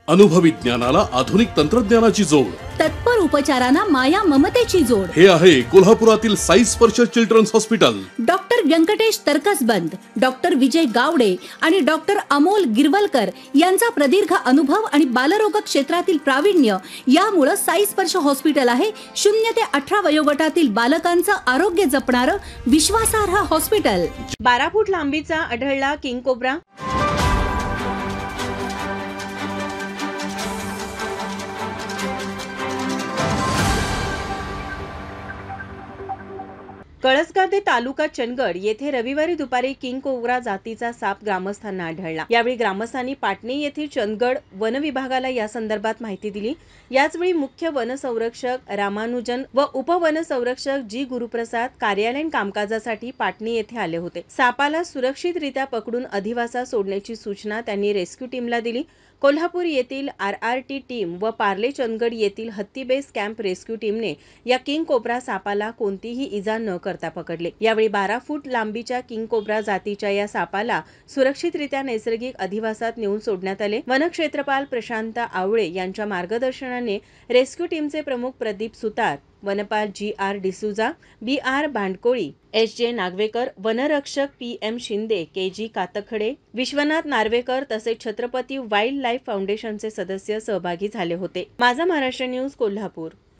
अनुभवी ज्ञानाला आधुनिक तंत्रज्ञानाची जोड, तत्पर उपचारांना माया ममतेची जोड. हे आहे कोल्हापुरातील Sai Sparsh children's hospital. Doctor Venkatesh Taraksaband, doctor Vijay Gawade आणि डॉक्टर अमोल गिरवलकर यांचा प्रदीर्घ अनुभव आणि बालरोग क्षेत्रातील प्रावीण्य यामुळे साई स्पर्श हॉस्पिटल आहे 0 ते 18 वयोगटातील बालकांचं आरोग्य जपणारं विश्वासार्ह हॉस्पिटल. 12 फूट लांबीचा आढळला किंग कोब्रा. कळसगाव तालुका चंदगड येथे रविवारी दुपारी किंग कोब्रा जातीचा साप ग्रामस्थांना आढळला. यावेळी ग्रामस्थांनी पाटणी येथील चंदगड वन विभागाला या संदर्भात माहिती दिली. याचवेळी मुख्य वनसंरक्षक रामानुजन व उपवनसंरक्षक जी गुरुप्रसाद कार्यालयीन कामकाजासाठी पाटणी येथे आले होते. सापाला सुरक्षितरित्या पकडून अधिवासात सोडण्याची सूचना त्यांनी रेस्क्यू टीमला दिली. कोल्हापूर येथील RRT टीम व पार्ले चंदगड येथील हत्ती बेस कॅम्प रेस्क्यू टीमने या किंग कोब्रा सापाला कोणतीही इजा न करता पकडले. यावेळी 12 फूट लांबीच्या किंग कोब्रा जातीच्या या सापाला सुरक्षितरित्या नैसर्गिक अधिवासात नेऊन सोडण्यात आले. वनक्षेत्रपाल प्रशांत आवळे यांच्या मार्गदर्शनाने रेस्क्यू टीमचे प्रमुख प्रदीप सुतार, वनपाल GR D'Souza, BR Bhandkoli, SJ Nagwekar, वनरक्षक PM शिंदे, KG कातखडे, विश्वनाथ नार्वेकर तसेच छत्रपती वाईल्ड लाईफ फाउंडेशनचे सदस्य सहभागी झाले होते. माझा महाराष्ट्र न्यूज कोल्हापूर.